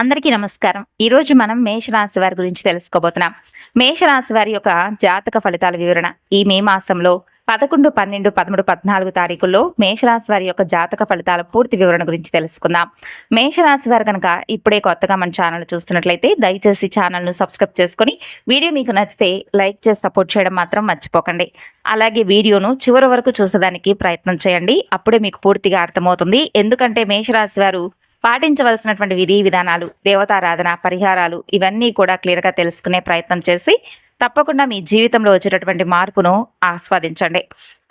అందరికీ నమస్కారం. ఈరోజు మనం మేషరాశి వారి గురించి తెలుసుకోబోతున్నాం. మేషరాశి వారి యొక్క జాతక ఫలితాల వివరణ. ఈ మే మాసంలో 11, 12, 13, 14 తారీఖుల్లో మేషరాశి వారి యొక్క జాతక ఫలితాల పూర్తి వివరణ గురించి తెలుసుకుందాం. మేషరాశి వారు కనుక ఇప్పుడే కొత్తగా మన ఛానల్ చూస్తున్నట్లయితే దయచేసి ఛానల్ను సబ్స్క్రైబ్ చేసుకొని వీడియో మీకు నచ్చితే లైక్ చేసి సపోర్ట్ చేయడం మాత్రం మర్చిపోకండి. అలాగే వీడియోను చివరి వరకు చూసేదానికి ప్రయత్నం చేయండి. అప్పుడే మీకు పూర్తిగా అర్థమవుతుంది. ఎందుకంటే మేషరాశి వారు పాటించవలసినటువంటి విధి విధానాలు, దేవతారాధన, పరిహారాలు ఇవన్నీ కూడా క్లియర్గా తెలుసుకునే ప్రయత్నం చేసి తప్పకుండా మీ జీవితంలో వచ్చేటటువంటి మార్పును ఆస్వాదించండి.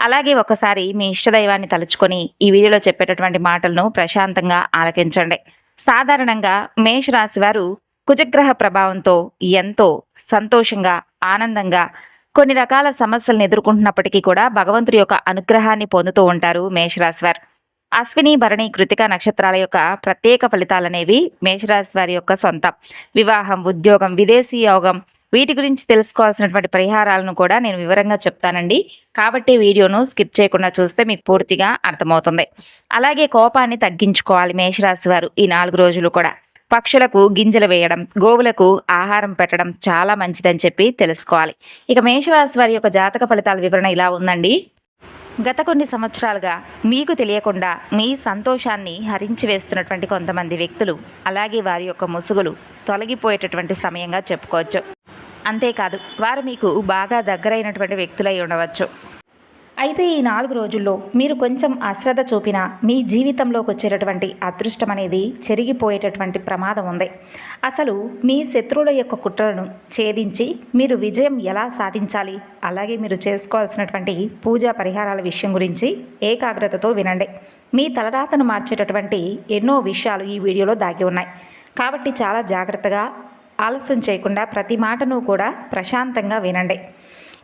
అలాగే ఒకసారి మీ ఇష్టదైవాన్ని తలుచుకొని ఈ వీడియోలో చెప్పేటటువంటి మాటలను ప్రశాంతంగా ఆలకించండి. సాధారణంగా మేషరాశి వారు కుజగ్రహ ప్రభావంతో ఎంతో సంతోషంగా, ఆనందంగా కొన్ని రకాల సమస్యలను ఎదుర్కొంటున్నప్పటికీ కూడా భగవంతుడి యొక్క అనుగ్రహాన్ని పొందుతూ ఉంటారు మేషరాశి వారు. అశ్విని, భరణి, కృతిక నక్షత్రాల యొక్క ప్రత్యేక ఫలితాలనేవి మేషరాశి వారి యొక్క సొంతం. వివాహం, ఉద్యోగం, విదేశీ యోగం వీటి గురించి తెలుసుకోవాల్సినటువంటి పరిహారాలను కూడా నేను వివరంగా చెప్తానండి. కాబట్టి వీడియోను స్కిప్ చేయకుండా చూస్తే మీకు పూర్తిగా అర్థమవుతుంది. అలాగే కోపాన్ని తగ్గించుకోవాలి మేషరాశి వారు ఈ 4 రోజులు కూడా. పక్షులకు గింజలు వేయడం, గోవులకు ఆహారం పెట్టడం చాలా మంచిదని చెప్పి తెలుసుకోవాలి. ఇక మేషరాశి వారి యొక్క జాతక ఫలితాల వివరణ ఇలా ఉందండి. గత కొన్ని సంవత్సరాలుగా మీకు తెలియకుండా మీ సంతోషాన్ని హరించి వేస్తున్నటువంటి కొంతమంది వ్యక్తులు, అలాగే వారి యొక్క ముసుగులు తొలగిపోయేటటువంటి సమయంగా చెప్పుకోవచ్చు. అంతేకాదు, వారు మీకు బాగా దగ్గరైనటువంటి వ్యక్తులై ఉండవచ్చు. అయితే ఈ 4 రోజుల్లో మీరు కొంచెం అశ్రద్ధ చూపినా మీ జీవితంలోకి వచ్చేటటువంటి అదృష్టం అనేది చెరిగిపోయేటటువంటి ప్రమాదం ఉంది. అసలు మీ శత్రువుల యొక్క కుట్రలను ఛేదించి మీరు విజయం ఎలా సాధించాలి, అలాగే మీరు చేసుకోవాల్సినటువంటి పూజా పరిహారాల విషయం గురించి ఏకాగ్రతతో వినండి. మీ తలరాతను మార్చేటటువంటి ఎన్నో విషయాలు ఈ వీడియోలో దాగి ఉన్నాయి. కాబట్టి చాలా జాగ్రత్తగా, ఆలస్యం చేయకుండా ప్రతి మాటను కూడా ప్రశాంతంగా వినండి.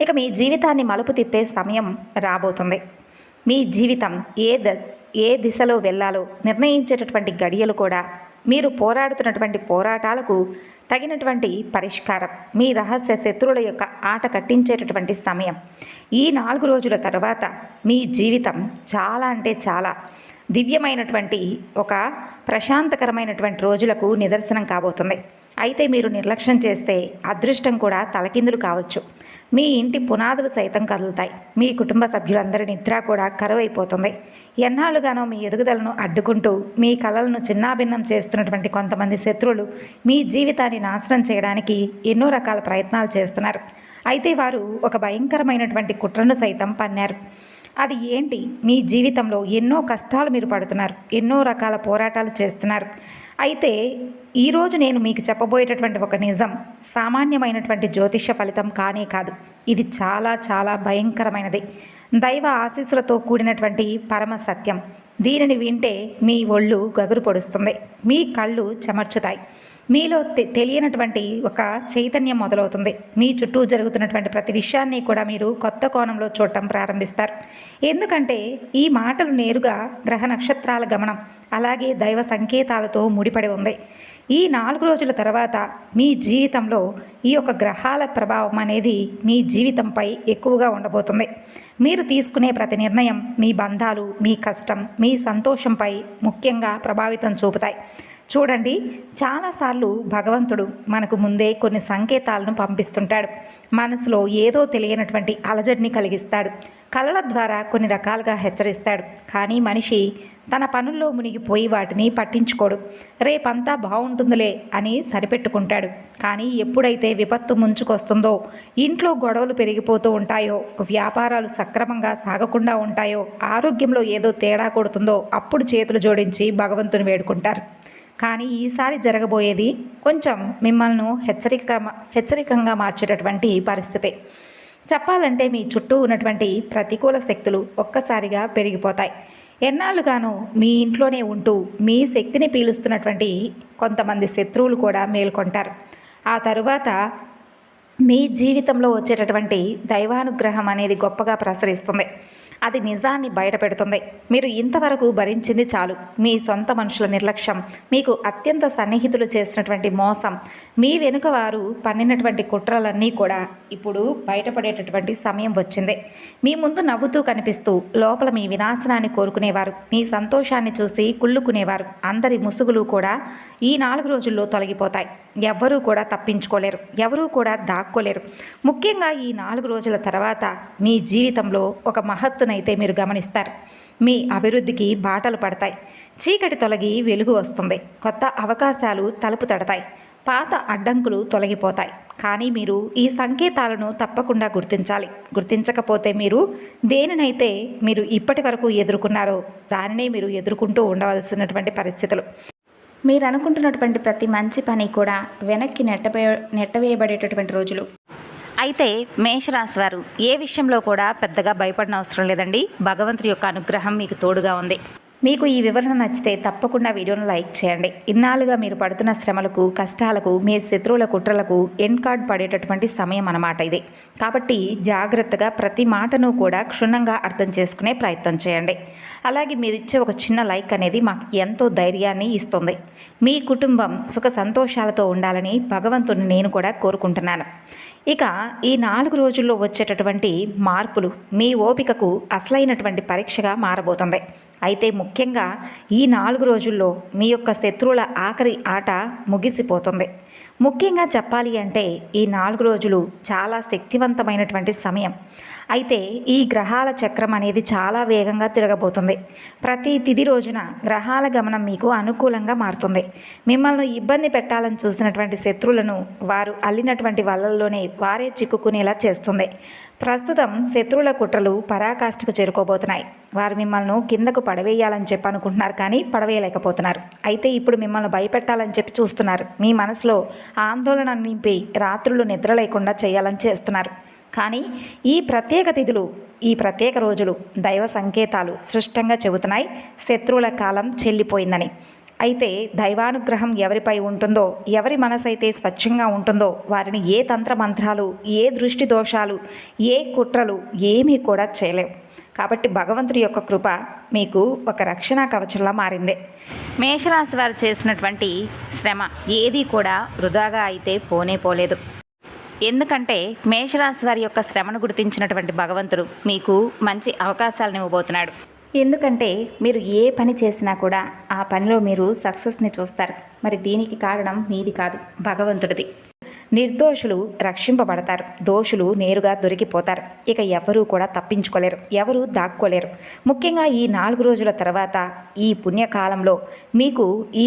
ఇక మీ జీవితాన్ని మలుపు తిప్పే సమయం రాబోతుంది. మీ జీవితం ఏ దిశలో వెళ్ళాలో నిర్ణయించేటటువంటి గడియలు కూడా, మీరు పోరాడుతున్నటువంటి పోరాటాలకు తగినటువంటి పరిష్కారం, మీ రహస్య శత్రువుల యొక్క ఆట కట్టించేటటువంటి సమయం. ఈ 4 రోజుల తర్వాత మీ జీవితం చాలా అంటే చాలా దివ్యమైనటువంటి ఒక ప్రశాంతకరమైనటువంటి రోజులకు నిదర్శనం కాబోతుంది. అయితే మీరు నిర్లక్ష్యం చేస్తే అదృష్టం కూడా తలకిందులు కావచ్చు. మీ ఇంటి పునాదులు సైతం కదులుతాయి. మీ కుటుంబ సభ్యులందరి నిద్ర కూడా కరువైపోతుంది. ఎన్నాళ్ళుగానో మీ ఎదుగుదలను అడ్డుకుంటూ మీ కలలను చిన్నాభిన్నం చేస్తున్నటువంటి కొంతమంది శత్రువులు మీ జీవితాన్ని నాశనం చేయడానికి ఎన్నో రకాల ప్రయత్నాలు చేస్తున్నారు. అయితే వారు ఒక భయంకరమైనటువంటి కుట్రను సైతం పన్నారు. అది ఏంటి? మీ జీవితంలో ఎన్నో కష్టాలు మీరు పడుతున్నారు, ఎన్నో రకాల పోరాటాలు చేస్తున్నారు. అయితే ఈరోజు నేను మీకు చెప్పబోయేటటువంటి ఒక నిజం సామాన్యమైనటువంటి జ్యోతిష్య ఫలితం కానే కాదు. ఇది చాలా చాలా భయంకరమైనది. దైవ ఆశీస్సులతో కూడినటువంటి పరమ సత్యం. దీనిని వింటే మీ ఒళ్ళు గగురు పొడుస్తుంది, మీ కళ్ళు చెమర్చుతాయి. మీలో తెలియనటువంటి ఒక చైతన్యం మొదలవుతుంది. మీ చుట్టూ జరుగుతున్నటువంటి ప్రతి విషయాన్ని కూడా మీరు కొత్త కోణంలో చూడటం ప్రారంభిస్తారు. ఎందుకంటే ఈ మాటలు నేరుగా గ్రహ నక్షత్రాల గమనం, అలాగే దైవ సంకేతాలతో ముడిపడి ఉంది. ఈ 4 రోజుల తర్వాత మీ జీవితంలో ఈ యొక్క గ్రహాల ప్రభావం అనేది మీ జీవితంపై ఎక్కువగా ఉండబోతుంది. మీరు తీసుకునే ప్రతి నిర్ణయం మీ బంధాలు, మీ కష్టం, మీ సంతోషంపై ముఖ్యంగా ప్రభావితం చూపుతాయి. చూడండి, చాలాసార్లు భగవంతుడు మనకు ముందే కొన్ని సంకేతాలను పంపిస్తుంటాడు. మనసులో ఏదో తెలియనటువంటి అలజడిని కలిగిస్తాడు. కళల ద్వారా కొన్ని రకాలుగా హెచ్చరిస్తాడు. కానీ మనిషి తన పనుల్లో మునిగిపోయి వాటిని పట్టించుకోడు. రేపంతా బాగుంటుందిలే అని సరిపెట్టుకుంటాడు. కానీ ఎప్పుడైతే విపత్తు ముంచుకొస్తుందో, ఇంట్లో గొడవలు పెరిగిపోతూ ఉంటాయో, వ్యాపారాలు సక్రమంగా సాగకుండా ఉంటాయో, ఆరోగ్యంలో ఏదో తేడా కొడుతుందో అప్పుడు చేతులు జోడించి భగవంతుని వేడుకుంటారు. కానీ ఈసారి జరగబోయేది కొంచెం మిమ్మల్ని హెచ్చరికంగా మార్చేటటువంటి పరిస్థితి. చెప్పాలంటే మీ చుట్టూ ఉన్నటువంటి ప్రతికూల శక్తులు ఒక్కసారిగా పెరిగిపోతాయి. ఎన్నాళ్ళుగానో మీ ఇంట్లోనే ఉంటూ మీ శక్తిని పీలుస్తున్నటువంటి కొంతమంది శత్రువులు కూడా మేల్కొంటారు. ఆ తరువాత మీ జీవితంలో వచ్చేటటువంటి దైవానుగ్రహం అనేది గొప్పగా ప్రసరిస్తుంది. అది నిజాన్ని బయటపెడుతుంది. మీరు ఇంతవరకు భరించింది చాలు. మీ సొంత మనుషుల నిర్లక్ష్యం, మీకు అత్యంత సన్నిహితులు చేసినటువంటి మోసం, మీ వెనుక వారు పన్నినటువంటి కుట్రలన్నీ కూడా ఇప్పుడు బయటపడేటటువంటి సమయం వచ్చింది. మీ ముందు నవ్వుతూ కనిపిస్తూ లోపల మీ వినాశనాన్ని కోరుకునేవారు, మీ సంతోషాన్ని చూసి కుళ్ళుకునేవారు అందరి ముసుగులు కూడా ఈ 4 రోజుల్లో తొలగిపోతాయి. ఎవ్వరూ కూడా తప్పించుకోలేరు, ఎవరూ కూడా దాక్కోలేరు. ముఖ్యంగా ఈ 4 రోజుల తర్వాత మీ జీవితంలో ఒక మహత్తునైతే మీరు గమనిస్తారు. మీ అభివృద్ధికి బాటలు పడతాయి. చీకటి తొలగి వెలుగు వస్తుంది. కొత్త అవకాశాలు తలుపు తడతాయి. పాత అడ్డంకులు తొలగిపోతాయి. కానీ మీరు ఈ సంకేతాలను తప్పకుండా గుర్తించాలి. గుర్తించకపోతే మీరు దేనినైతే మీరు ఇప్పటి వరకు ఎదుర్కొన్నారో దానినే మీరు ఎదుర్కొంటూ ఉండవలసినటువంటి పరిస్థితులు. మీరు అనుకుంటున్నటువంటి ప్రతి మంచి పని కూడా వెనక్కి నెట్టవేయబడేటటువంటి రోజులు. అయితే మేషరాశి వారు ఏ విషయంలో కూడా పెద్దగా భయపడిన అవసరం లేదండి. భగవంతుడి యొక్క అనుగ్రహం మీకు తోడుగా ఉంది. మీకు ఈ వివరణ నచ్చితే తప్పకుండా వీడియోను లైక్ చేయండి. ఇన్నాళ్ళుగా మీరు పడుతున్న శ్రమలకు, కష్టాలకు, మీ శత్రువుల కుట్రలకు ఎండ్ కార్డ్ పడేటటువంటి సమయం అన్నమాట ఇది. కాబట్టి జాగ్రత్తగా ప్రతి మాటను కూడా క్షుణ్ణంగా అర్థం చేసుకునే ప్రయత్నం చేయండి. అలాగే మీరు ఇచ్చే ఒక చిన్న లైక్ అనేది మాకు ఎంతో ధైర్యాన్ని ఇస్తుంది. మీ కుటుంబం సుఖ సంతోషాలతో ఉండాలని భగవంతుని నేను కూడా కోరుకుంటున్నాను. ఇక ఈ 4 రోజుల్లో వచ్చేటటువంటి మార్పులు మీ ఓపికకు అసలైనటువంటి పరీక్షగా మారబోతుంది. అయితే ముఖ్యంగా ఈ 4 రోజుల్లో మీ యొక్క శత్రువుల ఆఖరి ఆట ముగిసిపోతుంది. ముఖ్యంగా చెప్పాలి అంటే ఈ 4 రోజులు చాలా శక్తివంతమైనటువంటి సమయం. అయితే ఈ గ్రహాల చక్రం అనేది చాలా వేగంగా తిరగబోతుంది. ప్రతి తిథి రోజున గ్రహాల గమనం మీకు అనుకూలంగా మారుతుంది. మిమ్మల్ని ఇబ్బంది పెట్టాలని చూసినటువంటి శత్రువులను వారు అల్లినటువంటి వలల్లోనే వారే చిక్కుకునేలా చేస్తుంది. ప్రస్తుతం శత్రువుల కుట్రలు పరాకాష్ఠకు చేరుకోబోతున్నాయి. వారు మిమ్మల్ని కిందకు పడవేయాలని చెప్పి అనుకుంటున్నారు, కానీ పడవేయలేకపోతున్నారు. అయితే ఇప్పుడు మిమ్మల్ని భయపెట్టాలని చెప్పి చూస్తున్నారు. మీ మనసులో ఆందోళన నింపి రాత్రులు నిద్ర లేకుండా చేయాలని చేస్తున్నారు. కానీ ఈ ప్రత్యేక తిథులు, ఈ ప్రత్యేక రోజులు దైవ సంకేతాలు స్పష్టంగా చెబుతున్నాయి శత్రువుల కాలం చెల్లిపోయిందని. అయితే దైవానుగ్రహం ఎవరిపై ఉంటుందో, ఎవరి మనసైతే స్వచ్ఛంగా ఉంటుందో వారిని ఏ తంత్ర మంత్రాలు, ఏ దృష్టి దోషాలు, ఏ కుట్రలు ఏమీ కూడా చేయలేవు. కాబట్టి భగవంతుడి యొక్క కృప మీకు ఒక రక్షణ కవచంలా మారింది. మేషరాశి వారు చేసినటువంటి శ్రమ ఏది కూడా వృధాగా అయితే పోలేదు. ఎందుకంటే మేషరాశి వారి యొక్క శ్రమను గుర్తించినటువంటి భగవంతుడు మీకు మంచి అవకాశాలను ఇవ్వబోతున్నాడు. ఎందుకంటే మీరు ఏ పని చేసినా కూడా ఆ పనిలో మీరు సక్సెస్ని చూస్తారు. మరి దీనికి కారణం మీది కాదు, భగవంతుడిది. నిర్దోషులు రక్షింపబడతారు, దోషులు నేరుగా దొరికిపోతారు. ఇక ఎవరూ కూడా తప్పించుకోలేరు, ఎవరూ దాక్కోలేరు. ముఖ్యంగా ఈ 4 రోజుల తర్వాత ఈ పుణ్యకాలంలో మీకు ఈ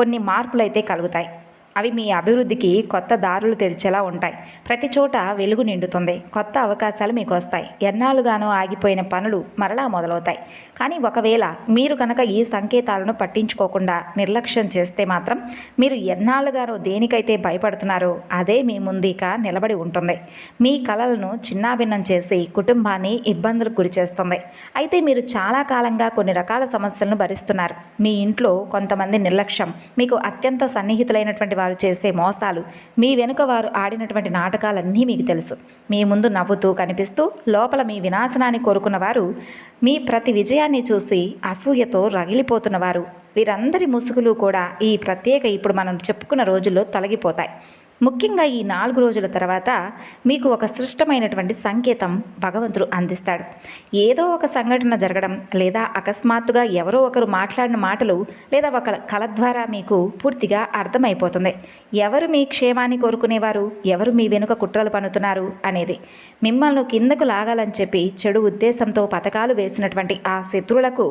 కొన్ని మార్పులు అయితే కలుగుతాయి. అవి మీ అభివృద్ధికి కొత్త దారులు తెరిచేలా ఉంటాయి. ప్రతి చోట వెలుగు నిండుతుంది. కొత్త అవకాశాలు మీకు వస్తాయి. ఎన్నాళ్ళుగానో ఆగిపోయిన పనులు మరలా మొదలవుతాయి. కానీ ఒకవేళ మీరు కనుక ఈ సంకేతాలను పట్టించుకోకుండా నిర్లక్ష్యం చేస్తే మాత్రం మీరు ఎన్నాళ్ళుగానో దేనికైతే భయపడుతున్నారో అదే మీ ముందుక నిలబడి ఉంటుంది. మీ కలలను చిన్నాభిన్నం చేసి కుటుంబాన్ని ఇబ్బందులకు గురి చేస్తుంది. అయితే మీరు చాలా కాలంగా కొన్ని రకాల సమస్యలను భరిస్తున్నారు. మీ ఇంట్లో కొంతమంది నిర్లక్ష్యం, మీకు అత్యంత సన్నిహితులైనటువంటి వారు చేసే మోసాలు, మీ వెనుక వారు ఆడినటువంటి నాటకాలన్నీ మీకు తెలుసు. మీ ముందు నవ్వుతూ కనిపిస్తూ లోపల మీ వినాశనాన్ని కోరుకున్న వారు, మీ ప్రతి విజయాన్ని చూసి అసూయతో రగిలిపోతున్నవారు, వీరందరి ముసుగులు కూడా ఈ ప్రత్యేక ఇప్పుడు మనం చెప్పుకున్న రోజుల్లో తొలగిపోతాయి. ముఖ్యంగా ఈ 4 రోజుల తర్వాత మీకు ఒక సృష్టమైనటువంటి సంకేతం భగవంతుడు అందిస్తాడు. ఏదో ఒక సంఘటన జరగడం, లేదా అకస్మాత్తుగా ఎవరో ఒకరు మాట్లాడిన మాటలు, లేదా ఒక కళ ద్వారా మీకు పూర్తిగా అర్థమైపోతుంది ఎవరు మీ క్షేమాన్ని కోరుకునేవారు, ఎవరు మీ వెనుక కుట్రలు పన్నుతున్నారు అనేది. మిమ్మల్ని కిందకు లాగాలని చెప్పి చెడు ఉద్దేశంతో పథకాలు వేసినటువంటి ఆ శత్రువులకు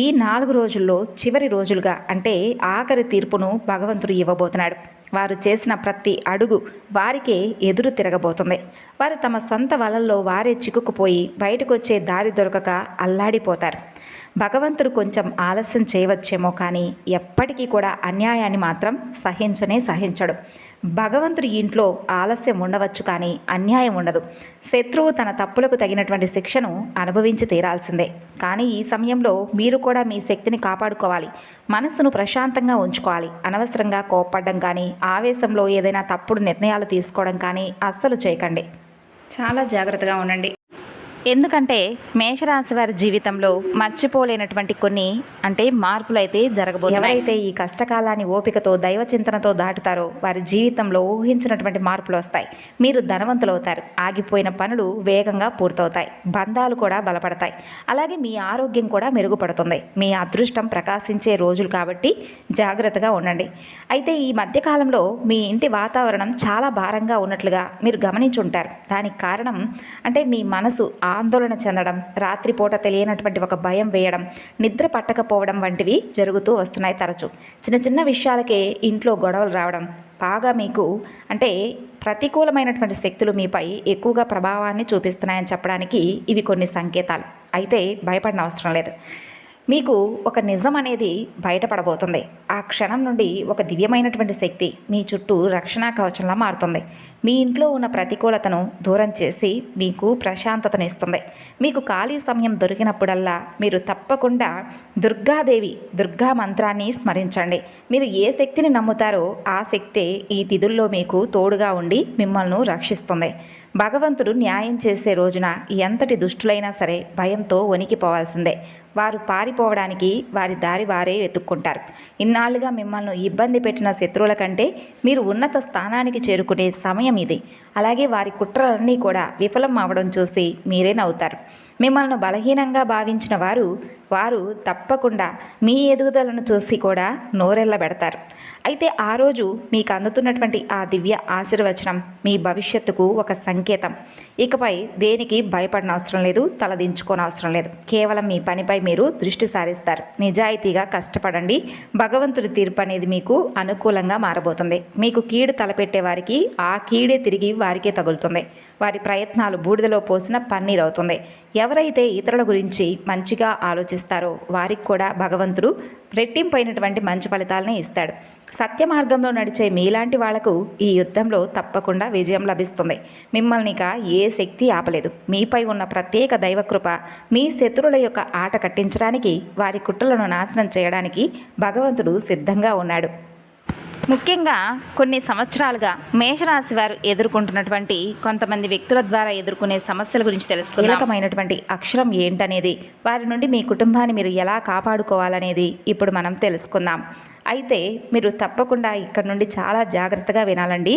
ఈ 4 రోజుల్లో చివరి రోజులుగా, అంటే ఆఖరి తీర్పును భగవంతుడు ఇవ్వబోతున్నాడు. వారు చేసిన ప్రతి అడుగు వారికే ఎదురు తిరగబోతుంది. వారు తమ సొంత వలల్లో వారే చిక్కుకుపోయి బయటకు వచ్చే దారి దొరకక అల్లాడిపోతారు. భగవంతుడు కొంచెం ఆలస్యం చేయవచ్చేమో, కానీ ఎప్పటికీ కూడా అన్యాయాన్ని మాత్రం సహించడు. భగవంతుడి ఇంట్లో ఆలస్యం ఉండవచ్చు, కానీ అన్యాయం ఉండదు. శత్రువు తన తప్పులకు తగినటువంటి శిక్షను అనుభవించి తీరాల్సిందే. కానీ ఈ సమయంలో మీరు కూడా మీ శక్తిని కాపాడుకోవాలి. మనసును ప్రశాంతంగా ఉంచుకోవాలి. అనవసరంగా కోప్పడడం కానీ, ఆవేశంలో ఏదైనా తప్పుడు నిర్ణయాలు తీసుకోవడం కానీ అస్సలు చేయకండి. చాలా జాగ్రత్తగా ఉండండి. ఎందుకంటే మేషరాశి వారి జీవితంలో మర్చిపోలేనటువంటి కొన్ని మార్పులు అయితే జరగబోతున్నాయి. ఎవరైతే ఈ కష్టకాలాన్ని ఓపికతో దైవ చింతనతో దాటుతారో వారి జీవితంలో ఊహించినటువంటి మార్పులు వస్తాయి. మీరు ధనవంతులవుతారు. ఆగిపోయిన పనులు వేగంగా పూర్తవుతాయి. బంధాలు కూడా బలపడతాయి. అలాగే మీ ఆరోగ్యం కూడా మెరుగుపడుతుంది. మీ అదృష్టం ప్రకాశించే రోజులు కాబట్టి జాగ్రత్తగా ఉండండి. అయితే ఈ మధ్యకాలంలో మీ ఇంటి వాతావరణం చాలా భారంగా ఉన్నట్లుగా మీరు గమనించుంటారు. దానికి కారణం మీ మనసు ఆందోళన చెందడం, రాత్రిపూట తెలియనటువంటి ఒక భయం వేయడం, నిద్ర పట్టకపోవడం వంటివి జరుగుతూ వస్తున్నాయి. తరచు చిన్న చిన్న విషయాలకే ఇంట్లో గొడవలు రావడం, బాగా మీకు ప్రతికూలమైనటువంటి శక్తులు మీపై ఎక్కువగా ప్రభావాన్ని చూపిస్తున్నాయని చెప్పడానికి ఇవి కొన్ని సంకేతాలు. అయితే భయపడిన అవసరం లేదు. మీకు ఒక నిజం అనేది బయటపడబోతుంది. ఆ క్షణం నుండి ఒక దివ్యమైనటువంటి శక్తి మీ చుట్టూ రక్షణా కవచంలా మారుతుంది. మీ ఇంట్లో ఉన్న ప్రతికూలతను దూరం చేసి మీకు ప్రశాంతతను ఇస్తుంది. మీకు ఖాళీ సమయం దొరికినప్పుడల్లా మీరు తప్పకుండా దుర్గా మంత్రాన్ని స్మరించండి. మీరు ఏ శక్తిని నమ్ముతారో ఆ శక్తే ఈ తిథుల్లో మీకు తోడుగా ఉండి మిమ్మల్ని రక్షిస్తుంది. భగవంతుడు న్యాయం చేసే రోజున ఎంతటి దుష్టులైనా సరే భయంతో వణికిపోవాల్సిందే. వారు పారిపోవడానికి వారి దారి వారే వెతుక్కుంటారు. ఇన్నాళ్లుగా మిమ్మల్ని ఇబ్బంది పెట్టిన శత్రువుల కంటే మీరు ఉన్నత స్థానానికి చేరుకునే సమయం ఇది. అలాగే వారి కుట్రలన్నీ కూడా విఫలం అవ్వడం చూసి మీరే నవ్వుతారు. మిమ్మల్ని బలహీనంగా భావించిన వారు తప్పకుండా మీ ఎదుగుదలను చూసి కూడా నోరెళ్ళబెడతారు. అయితే ఆ రోజు మీకు అందుతున్నటువంటి ఆ దివ్య ఆశీర్వచనం మీ భవిష్యత్తుకు ఒక సంకేతం. ఇకపై దేనికి భయపడిన అవసరం లేదు, తలదించుకోని అవసరం లేదు. కేవలం మీ పనిపై మీరు దృష్టి సారిస్తారు. నిజాయితీగా కష్టపడండి. భగవంతుడి తీర్పు అనేది మీకు అనుకూలంగా మారబోతుంది. మీకు కీడు తలపెట్టే వారికి ఆ కీడే తిరిగి వారికే తగులుతుంది. వారి ప్రయత్నాలు బూడిదలో పోసిన పన్నీర్ అవుతుంది. ఎవరైతే ఇతరుల గురించి మంచిగా ఆలోచిస్తారో వారికి కూడా భగవంతుడు రెట్టింపైనటువంటి మంచి ఫలితాలని ఇస్తాడు. సత్య మార్గంలో నడిచే మీలాంటి వాళ్లకు ఈ యుద్ధంలో తప్పకుండా విజయం లభిస్తుంది. మిమ్మల్నిక ఏ శక్తి ఆపలేదు. మీపై ఉన్న ప్రత్యేక దైవకృప మీ శత్రువుల యొక్క ఆట కట్టించడానికి, వారి కుట్రలను నాశనం చేయడానికి భగవంతుడు సిద్ధంగా ఉన్నాడు. ముఖ్యంగా కొన్ని సంవత్సరాలుగా మేషరాశి వారు ఎదుర్కొంటున్నటువంటి కొంతమంది వ్యక్తుల ద్వారా ఎదుర్కొనే సమస్యల గురించి తెలుసుకుందాం. కీలకమైనటువంటి అక్షరం ఏంటనేది, వారి నుండి మీ కుటుంబాన్ని మీరు ఎలా కాపాడుకోవాలనేది ఇప్పుడు మనం తెలుసుకుందాం. అయితే మీరు తప్పకుండా ఇక్కడ నుండి చాలా జాగ్రత్తగా వినాలండి.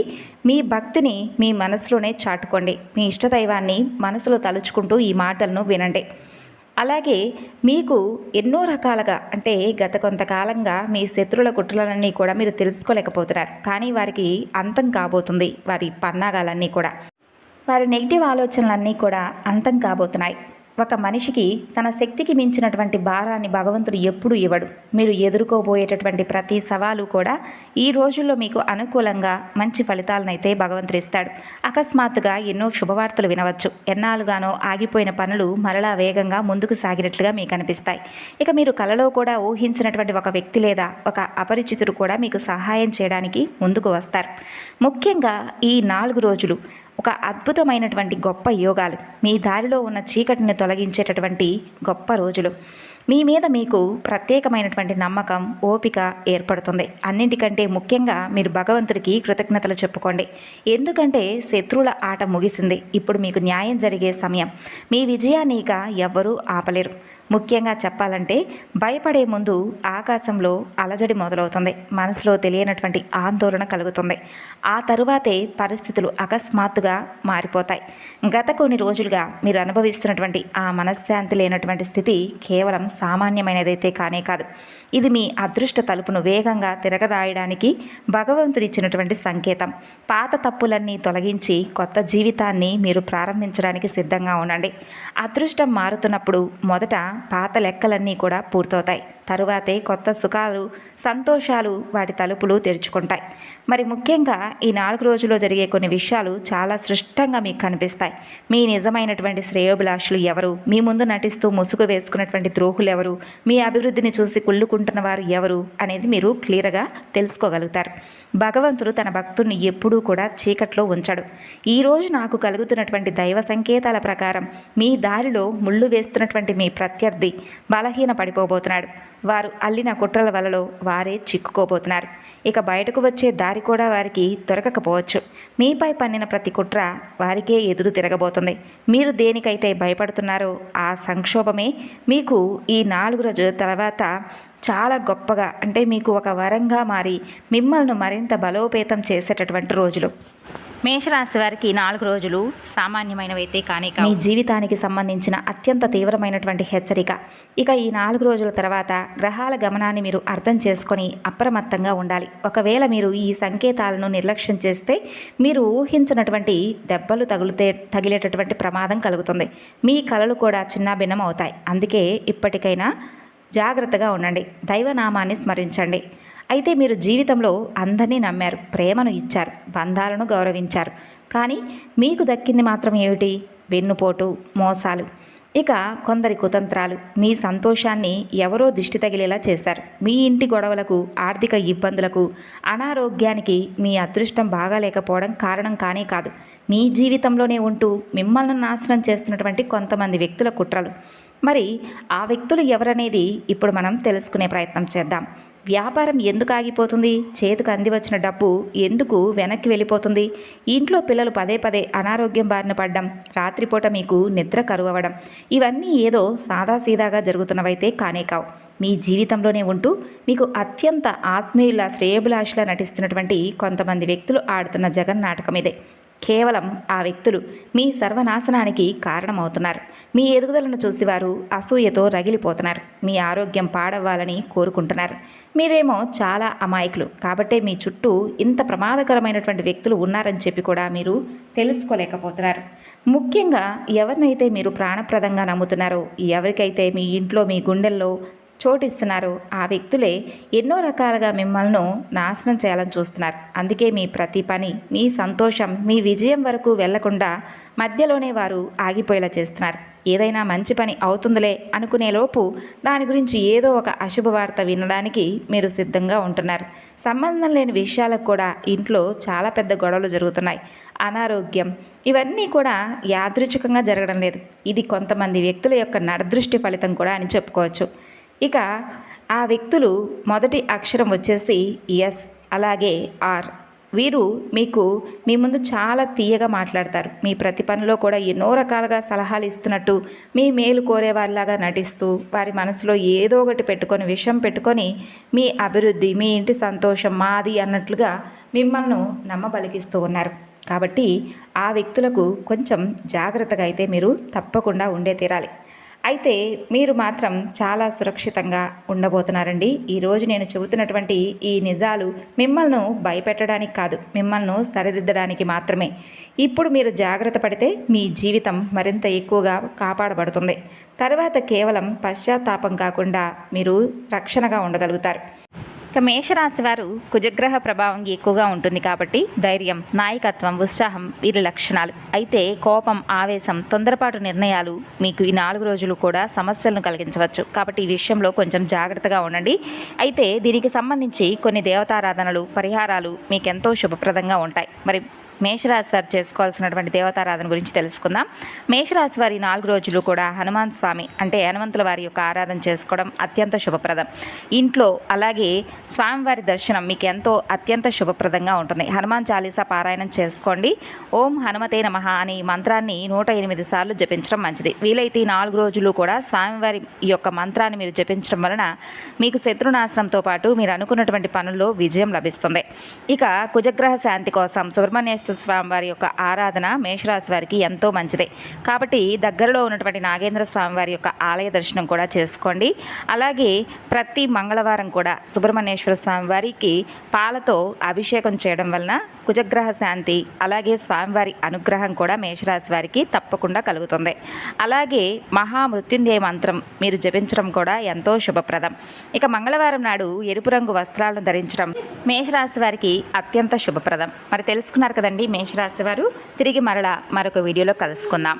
మీ భక్తిని మీ మనసులోనే చాటుకోండి. మీ ఇష్టదైవాన్ని మనసులో తలుచుకుంటూ ఈ మాటలను వినండి. అలాగే మీకు ఎన్నో రకాలుగా గత కొంతకాలంగా మీ శత్రువుల కుట్రలన్నీ కూడా మీరు తెలుసుకోలేకపోతున్నారు. కానీ వారికి అంతం కాబోతుంది. వారి పన్నాగాలన్నీ కూడా, వారి నెగిటివ్ ఆలోచనలన్నీ కూడా అంతం కాబోతున్నాయి. ఒక మనిషికి తన శక్తికి మించినటువంటి భారాన్ని భగవంతుడు ఎప్పుడూ ఇవ్వడు. మీరు ఎదుర్కోబోయేటటువంటి ప్రతి సవాలు కూడా ఈ రోజుల్లో మీకు అనుకూలంగా మంచి ఫలితాలనైతే భగవంతుడు ఇస్తాడు. అకస్మాత్తుగా ఎన్నో శుభవార్తలు వినవచ్చు. ఎన్నాళ్ళుగానో ఆగిపోయిన పనులు మరలా వేగంగా ముందుకు సాగినట్లుగా మీకు అనిపిస్తాయి. ఇక మీరు కలలో కూడా ఊహించినటువంటి ఒక వ్యక్తి లేదా ఒక అపరిచితుడు కూడా మీకు సహాయం చేయడానికి ముందుకు వస్తారు. ముఖ్యంగా ఈ 4 రోజులు ఒక అద్భుతమైనటువంటి గొప్ప యోగాలు, మీ దారిలో ఉన్న చీకటిని తొలగించేటటువంటి గొప్ప రోజులు. మీ మీద మీకు ప్రత్యేకమైనటువంటి నమ్మకం, ఓపిక ఏర్పడుతుంది. అన్నింటికంటే ముఖ్యంగా మీరు భగవంతుడికి కృతజ్ఞతలు చెప్పుకోండి. ఎందుకంటే శత్రువుల ఆట ముగిసింది. ఇప్పుడు మీకు న్యాయం జరిగే సమయం. మీ విజయాన్ని ఇక ఎవ్వరూ ఆపలేరు. ముఖ్యంగా చెప్పాలంటే భయపడే ముందు ఆకాశంలో అలజడి మొదలవుతుంది. మనసులో తెలియనటువంటి ఆందోళన కలుగుతుంది. ఆ తరువాతే పరిస్థితులు అకస్మాత్తుగా మారిపోతాయి. గత కొన్ని రోజులుగా మీరు అనుభవిస్తున్నటువంటి ఆ మనశ్శాంతి లేనటువంటి స్థితి కేవలం సామాన్యమైనదైతే కానే కాదు. ఇది మీ అదృష్ట తలుపును వేగంగా తిరగరాయడానికి భగవంతుడిచ్చినటువంటి సంకేతం. పాత తప్పులన్నీ తొలగించి కొత్త జీవితాన్ని మీరు ప్రారంభించడానికి సిద్ధంగా ఉండండి. అదృష్టం మారుతున్నప్పుడు మొదట పాత లెక్కలన్నీ కూడా పూర్తవుతాయి. తరువాతే కొత్త సుఖాలు, సంతోషాలు వాటి తలుపులు తెరుచుకుంటాయి. మరి ముఖ్యంగా ఈ 4 రోజుల్లో జరిగే కొన్ని విషయాలు చాలా స్పష్టంగా మీకు కనిపిస్తాయి. మీ నిజమైనటువంటి శ్రేయోభిలాషులు ఎవరు, మీ ముందు నటిస్తూ ముసుగు వేసుకున్నటువంటి ద్రోహులు ఎవరు, మీ అభివృద్ధిని చూసి కుళ్ళుకుంటున్న వారు ఎవరు అనేది మీరు క్లియర్గా తెలుసుకోగలుగుతారు. భగవంతుడు తన భక్తుడిని ఎప్పుడూ కూడా చీకట్లో ఉంచడు. ఈరోజు నాకు కలుగుతున్నటువంటి దైవ సంకేతాల ప్రకారం మీ దారిలో ముళ్ళు వేస్తున్నటువంటి మీ ప్రత్యర్థి ప్రత్యర్థి బలహీన పడిపోబోతున్నాడు. వారు అల్లిన కుట్రల వలలో వారే చిక్కుకోబోతున్నారు. ఇక బయటకు వచ్చే దారి కూడా వారికి దొరకకపోవచ్చు. మీపై పన్నిన ప్రతి కుట్ర వారికే ఎదురు తిరగబోతుంది. మీరు దేనికైతే భయపడుతున్నారో ఆ సంక్షోభమే మీకు ఈ 4 రోజుల తర్వాత చాలా గొప్పగా, అంటే మీకు ఒక వరంగా మారి మిమ్మల్ని మరింత బలోపేతం చేసేటటువంటి రోజులు. మేషరాశి వారికి 4 రోజులు సామాన్యమైనవైతే కానీ మీ జీవితానికి సంబంధించిన అత్యంత తీవ్రమైనటువంటి హెచ్చరిక. ఇక ఈ 4 రోజుల తర్వాత గ్రహాల గమనాన్ని మీరు అర్థం చేసుకొని అప్రమత్తంగా ఉండాలి. ఒకవేళ మీరు ఈ సంకేతాలను నిర్లక్ష్యం చేస్తే మీరు ఊహించినటువంటి దెబ్బలు తగిలేటటువంటి ప్రమాదం కలుగుతుంది. మీ కలలు కూడా చిన్నాభిన్నం అవుతాయి. అందుకే ఇప్పటికైనా జాగ్రత్తగా ఉండండి. దైవనామాన్ని స్మరించండి. అయితే మీరు జీవితంలో అందరినీ నమ్మారు, ప్రేమను ఇచ్చారు, బంధాలను గౌరవించారు. కానీ మీకు దక్కింది మాత్రం ఏమిటి? వెన్నుపోటు, మోసాలు, ఇక కొందరి కుతంత్రాలు. మీ సంతోషాన్ని ఎవరో దిష్టి తగిలేలా చేశారు. మీ ఇంటి గొడవలకు, ఆర్థిక ఇబ్బందులకు, అనారోగ్యానికి మీ అదృష్టం బాగాలేకపోవడం కారణం కానే కాదు. మీ జీవితంలోనే ఉంటూ మిమ్మల్ని నాశనం చేస్తున్నటువంటి కొంతమంది వ్యక్తుల కుట్రలు. మరి ఆ వ్యక్తులు ఎవరనేది ఇప్పుడు మనం తెలుసుకునే ప్రయత్నం చేద్దాం. వ్యాపారం ఎందుకు ఆగిపోతుంది? చేతికి అంది వచ్చిన డబ్బు ఎందుకు వెనక్కి వెళ్ళిపోతుంది? ఇంట్లో పిల్లలు పదే పదే అనారోగ్యం బారిన పడడం, రాత్రిపూట మీకు నిద్ర కరువవడం, ఇవన్నీ ఏదో సాదాసీదాగా జరుగుతున్నవైతే కానే కావు. మీ జీవితంలోనే ఉంటూ మీకు అత్యంత ఆత్మీయుల, శ్రేయభిలాషులా నటిస్తున్నటువంటి కొంతమంది వ్యక్తులు ఆడుతున్న జగన్నాటకం ఇదే. కేవలం ఆ వ్యక్తులు మీ సర్వనాశనానికి కారణమవుతున్నారు. మీ ఎదుగుదలను చూసి వారు అసూయతో రగిలిపోతున్నారు. మీ ఆరోగ్యం పాడవ్వాలని కోరుకుంటున్నారు. మీరేమో చాలా అమాయకులు కాబట్టే మీ చుట్టూ ఇంత ప్రమాదకరమైనటువంటి వ్యక్తులు ఉన్నారని చెప్పి కూడా మీరు తెలుసుకోలేకపోతున్నారు. ముఖ్యంగా ఎవరినైతే మీరు ప్రాణప్రదంగా నమ్ముతున్నారో, ఎవరికైతే మీ ఇంట్లో, మీ గుండెల్లో చోటిస్తున్నారో ఆ వ్యక్తులే ఎన్నో రకాలుగా మిమ్మల్ని నాశనం చేయాలని చూస్తున్నారు. అందుకే మీ ప్రతి పని, మీ సంతోషం, మీ విజయం వరకు వెళ్లకుండా మధ్యలోనే వారు ఆగిపోయేలా చేస్తున్నారు. ఏదైనా మంచి పని అవుతుందిలే అనుకునేలోపు దాని గురించి ఏదో ఒక అశుభవార్త వినడానికి మీరు సిద్ధంగా ఉంటున్నారు. సంబంధం లేని విషయాలకు కూడా ఇంట్లో చాలా పెద్ద గొడవలు జరుగుతున్నాయి. అనారోగ్యం, ఇవన్నీ కూడా యాదృచ్ఛికంగా జరగడం లేదు. ఇది కొంతమంది వ్యక్తుల యొక్క నరదృష్టి ఫలితం కూడా అని చెప్పుకోవచ్చు. ఇక ఆ వ్యక్తులు మొదటి అక్షరం వచ్చేసి ఎస్, అలాగే ఆర్. వీరు మీ ముందు చాలా తీయగా మాట్లాడతారు. మీ ప్రతి పనిలో కూడా ఎన్నో రకాలుగా సలహాలు ఇస్తున్నట్టు, మీ మేలు కోరేవారిలాగా నటిస్తూ, వారి మనసులో ఏదో ఒకటి పెట్టుకొని, విషం పెట్టుకొని, మీ అభివృద్ధి, మీ ఇంటి సంతోషం మాది అన్నట్లుగా మిమ్మల్ని నమ్మబలికిస్తూ ఉన్నారు. కాబట్టి ఆ వ్యక్తులకు కొంచెం జాగ్రత్తగా అయితే మీరు తప్పకుండా ఉండే తీరాలి. అయితే మీరు మాత్రం చాలా సురక్షితంగా ఉండబోతున్నారండి. ఈరోజు నేను చెబుతున్నటువంటి ఈ నిజాలు మిమ్మల్ని భయపెట్టడానికి కాదు, మిమ్మల్ని సరిదిద్దడానికి మాత్రమే. ఇప్పుడు మీరు జాగ్రత్త పడితే మీ జీవితం మరింత ఎక్కువగా కాపాడబడుతుంది. తర్వాత కేవలం పశ్చాత్తాపం కాకుండా మీరు రక్షణగా ఉండగలుగుతారు. ఇక మేషరాశి వారు కుజగ్రహ ప్రభావం ఎక్కువగా ఉంటుంది కాబట్టి ధైర్యం, నాయకత్వం, ఉత్సాహం వీరి లక్షణాలు. అయితే కోపం, ఆవేశం, తొందరపాటు నిర్ణయాలు మీకు ఈ 4 రోజులు కూడా సమస్యలను కలిగించవచ్చు. కాబట్టి ఈ విషయంలో కొంచెం జాగ్రత్తగా ఉండండి. అయితే దీనికి సంబంధించి కొన్ని దేవతారాధనలు, పరిహారాలు మీకెంతో శుభప్రదంగా ఉంటాయి. మరి మేషరాశి వారు చేసుకోవాల్సినటువంటి దేవతారాధన గురించి తెలుసుకుందాం. మేషరాశి వారి 4 రోజులు కూడా హనుమాన్ స్వామి, అంటే హనుమంతుల వారి యొక్క ఆరాధన చేసుకోవడం అత్యంత శుభప్రదం. ఇంట్లో అలాగే స్వామివారి దర్శనం మీకు ఎంతో అత్యంత శుభప్రదంగా ఉంటుంది. హనుమాన్ చాలీసా పారాయణం చేసుకోండి. ఓం హనుమతే నమః అనే మంత్రాన్ని 108 సార్లు జపించడం మంచిది. వీలైతే 4 రోజులు కూడా స్వామివారి యొక్క మంత్రాన్ని మీరు జపించడం వలన మీకు శత్రునాశనంతో పాటు మీరు అనుకున్నటువంటి పనుల్లో విజయం లభిస్తుంది. ఇక కుజగ్రహ శాంతి కోసం సుబ్రహ్మణ్య స్వామివారి యొక్క ఆరాధన మేషరాశి వారికి ఎంతో మంచిదే. కాబట్టి దగ్గరలో ఉన్నటువంటి నాగేంద్ర స్వామివారి యొక్క ఆలయ దర్శనం కూడా చేసుకోండి. అలాగే ప్రతి మంగళవారం కూడా సుబ్రహ్మణ్యేశ్వర స్వామివారికి పాలతో అభిషేకం చేయడం వలన కుజగ్రహ శాంతి, అలాగే స్వామివారి అనుగ్రహం కూడా మేషరాశి వారికి తప్పకుండా కలుగుతుంది. అలాగే మహామృత్యుంజయ మంత్రం మీరు జపించడం కూడా ఎంతో శుభప్రదం. ఇక మంగళవారం నాడు ఎరుపు రంగు వస్త్రాలను ధరించడం మేషరాశి వారికి అత్యంత శుభప్రదం. మరి తెలుసుకున్నారు కదండి మేషరాశి వారు. తిరిగి మరలా మరొక వీడియోలో కలుసుకుందాం.